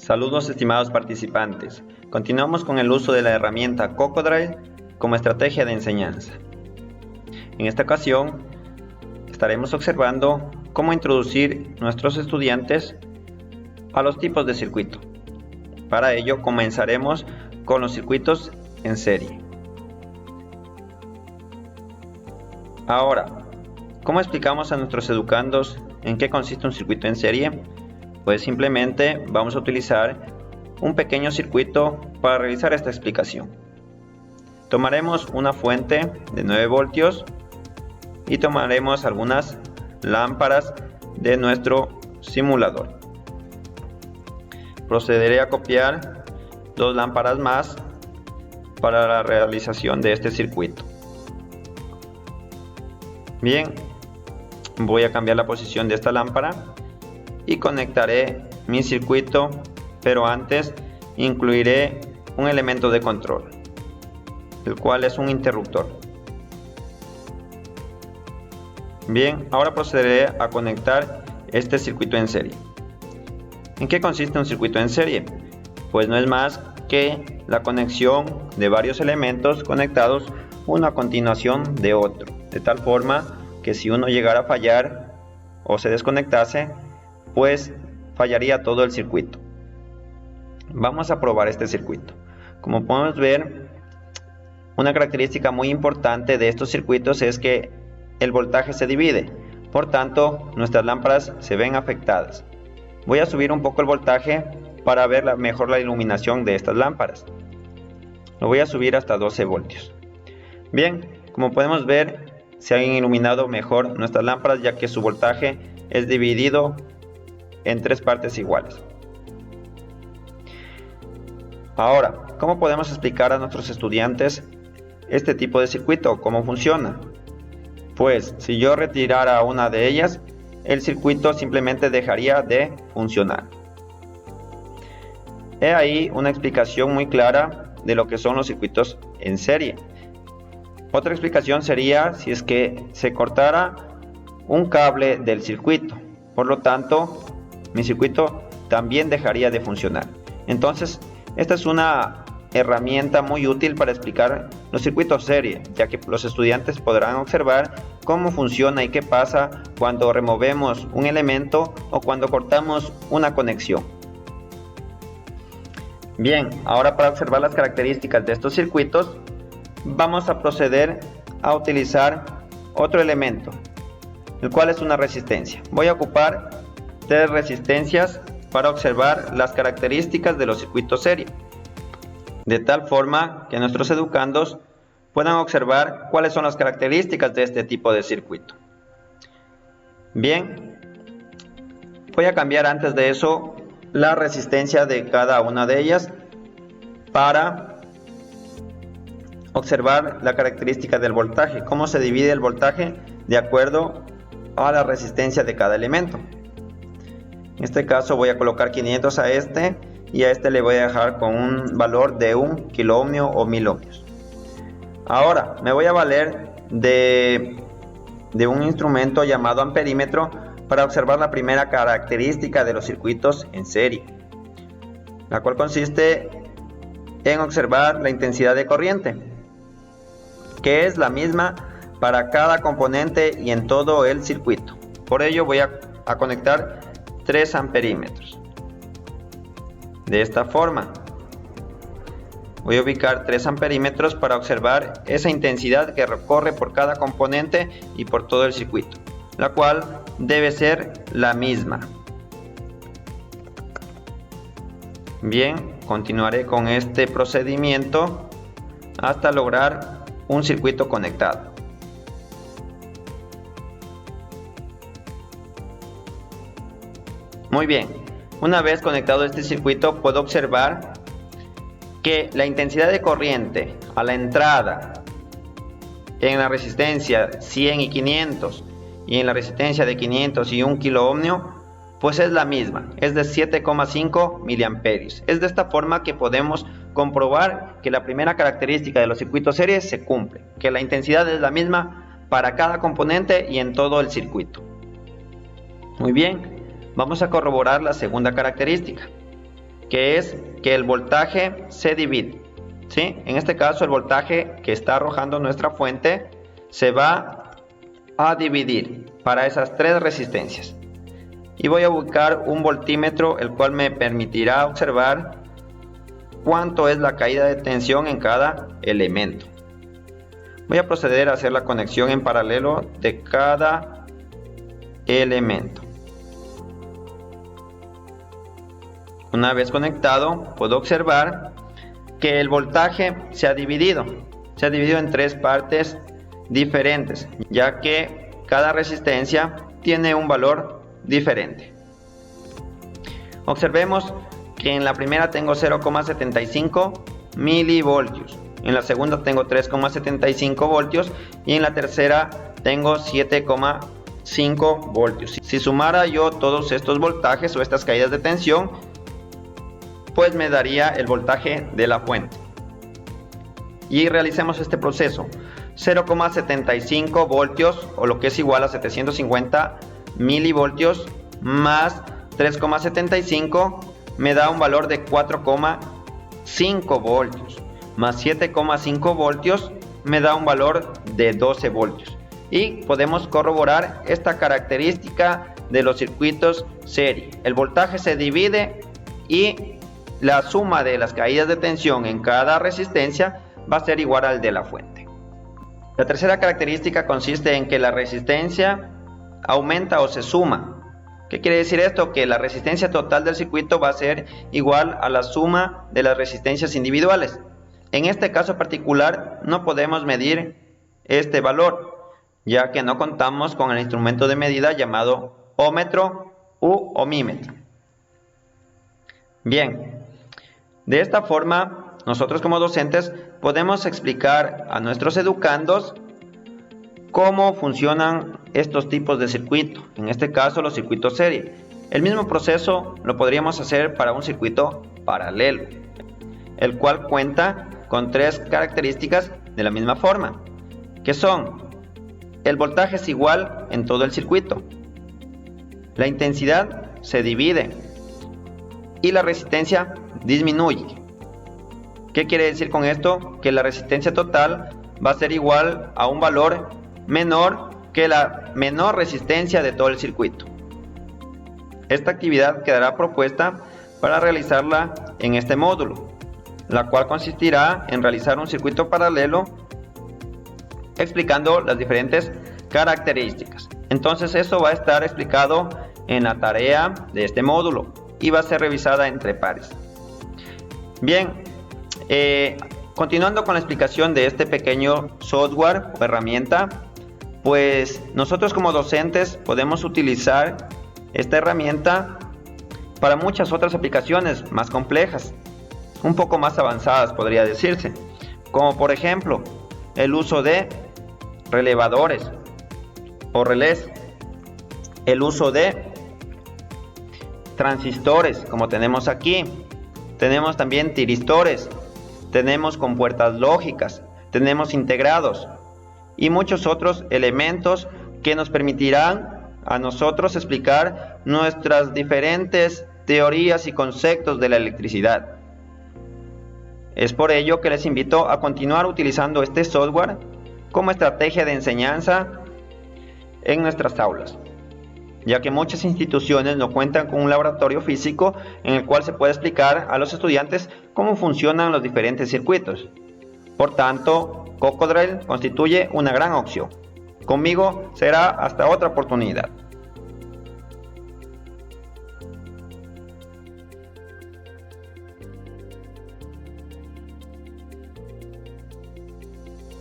Saludos estimados participantes. Continuamos con el uso de la herramienta Cocodrile como estrategia de enseñanza. En esta ocasión estaremos observando cómo introducir nuestros estudiantes a los tipos de circuito. Para ello comenzaremos con los circuitos en serie. Ahora, ¿cómo explicamos a nuestros educandos en qué consiste un circuito en serie? Pues simplemente vamos a utilizar un pequeño circuito para realizar esta explicación. Tomaremos una fuente de 9 voltios y tomaremos algunas lámparas de nuestro simulador. Procederé a copiar 2 lámparas más para la realización de este circuito. Bien, voy a cambiar la posición de esta lámpara y conectaré mi circuito, pero antes incluiré un elemento de control, el cual es un interruptor. Bien, ahora procederé a conectar este circuito en serie. ¿En qué consiste un circuito en serie? Pues no es más que la conexión de varios elementos conectados uno a continuación de otro, de tal forma que si uno llegara a fallar o se desconectase, pues fallaría todo el circuito. Vamos a probar este circuito. Como podemos ver, una característica muy importante de estos circuitos es que el voltaje se divide, por tanto nuestras lámparas se ven afectadas. Voy a subir un poco el voltaje para ver mejor la iluminación de estas lámparas. Lo voy a subir hasta 12 voltios. Bien, como podemos ver, se han iluminado mejor nuestras lámparas, ya que su voltaje es dividido en 3 partes iguales. Ahora, ¿cómo podemos explicar a nuestros estudiantes este tipo de circuito? ¿Cómo funciona? Pues si yo retirara una de ellas, el circuito simplemente dejaría de funcionar. He ahí una explicación muy clara de lo que son los circuitos en serie. Otra explicación sería si es que se cortara un cable del circuito. Por lo tanto, mi circuito también dejaría de funcionar. Entonces, esta es una herramienta muy útil para explicar los circuitos serie, ya que los estudiantes podrán observar cómo funciona y qué pasa cuando removemos un elemento o cuando cortamos una conexión. Bien, ahora para observar las características de estos circuitos, vamos a proceder a utilizar otro elemento, el cual es una resistencia. Voy a ocupar 3 resistencias para observar las características de los circuitos serie, de tal forma que nuestros educandos puedan observar cuáles son las características de este tipo de circuito. Bien, voy a cambiar antes de eso la resistencia de cada una de ellas para observar la característica del voltaje, cómo se divide el voltaje de acuerdo a la resistencia de cada elemento. En este caso voy a colocar 500 a este y a este le voy a dejar con un valor de 1 kiloohmio o 1000 ohmios. Ahora me voy a valer de un instrumento llamado amperímetro para observar la primera característica de los circuitos en serie, la cual consiste en observar la intensidad de corriente, que es la misma para cada componente y en todo el circuito. Por ello voy a conectar 3 amperímetros. De esta forma voy a ubicar 3 amperímetros para observar esa intensidad que recorre por cada componente y por todo el circuito, la cual debe ser la misma. Bien, continuaré con este procedimiento hasta lograr un circuito conectado. Muy bien, una vez conectado este circuito puedo observar que la intensidad de corriente a la entrada en la resistencia 100 y 500 y en la resistencia de 500 y 1 kiloohmio pues es la misma, es de 7,5 miliamperios. Es de esta forma que podemos comprobar que la primera característica de los circuitos series se cumple, que la intensidad es la misma para cada componente y en todo el circuito. Muy bien, vamos a corroborar la segunda característica. que es que el voltaje se divide, ¿sí? En este caso el voltaje que está arrojando nuestra fuente se va a dividir para esas tres resistencias. Y voy a ubicar un voltímetro, el cual me permitirá observar cuánto es la caída de tensión en cada elemento. Voy a proceder a hacer la conexión en paralelo de cada elemento. Una vez conectado, puedo observar que el voltaje se ha dividido en tres partes diferentes, ya que cada resistencia tiene un valor diferente. Observemos que en la primera tengo 0,75 milivoltios, en la segunda tengo 3,75 voltios y en la tercera tengo 7,5 voltios. Si sumara yo todos estos voltajes o estas caídas de tensión, pues me daría el voltaje de la fuente. Y realicemos este proceso. 0,75 voltios, o lo que es igual a 750 milivoltios, más 3,75 me da un valor de 4,5 voltios, más 7,5 voltios me da un valor de 12 voltios. Y podemos corroborar esta característica de los circuitos serie. El voltaje se divide y la suma de las caídas de tensión en cada resistencia va a ser igual al de la fuente. La tercera característica consiste en que la resistencia aumenta o se suma. ¿Qué quiere decir esto? Que la resistencia total del circuito va a ser igual a la suma de las resistencias individuales. En este caso particular no podemos medir este valor, ya que no contamos con el instrumento de medida llamado ómetro u ohmímetro. Bien, de esta forma nosotros como docentes podemos explicar a nuestros educandos cómo funcionan estos tipos de circuito, en este caso los circuitos serie. El mismo proceso lo podríamos hacer para un circuito paralelo, el cual cuenta con tres características de la misma forma, que son: el voltaje es igual en todo el circuito, la intensidad se divide y la resistencia disminuye. ¿Qué quiere decir con esto? Que la resistencia total va a ser igual a un valor menor que la menor resistencia de todo el circuito. Esta actividad quedará propuesta para realizarla en este módulo, la cual consistirá en realizar un circuito paralelo explicando las diferentes características. Entonces eso va a estar explicado en la tarea de este módulo y va a ser revisada entre pares. Bien, continuando con la explicación de este pequeño software o herramienta, pues nosotros como docentes podemos utilizar esta herramienta para muchas otras aplicaciones más complejas, un poco más avanzadas podría decirse, como por ejemplo el uso de relevadores o relés, el uso de transistores como tenemos aquí, tenemos también tiristores, tenemos compuertas lógicas, tenemos integrados y muchos otros elementos que nos permitirán a nosotros explicar nuestras diferentes teorías y conceptos de la electricidad. Es por ello que les invito a continuar utilizando este software como estrategia de enseñanza en nuestras aulas, ya que muchas instituciones no cuentan con un laboratorio físico en el cual se pueda explicar a los estudiantes cómo funcionan los diferentes circuitos. Por tanto, Cocodrill constituye una gran opción. Conmigo será hasta otra oportunidad.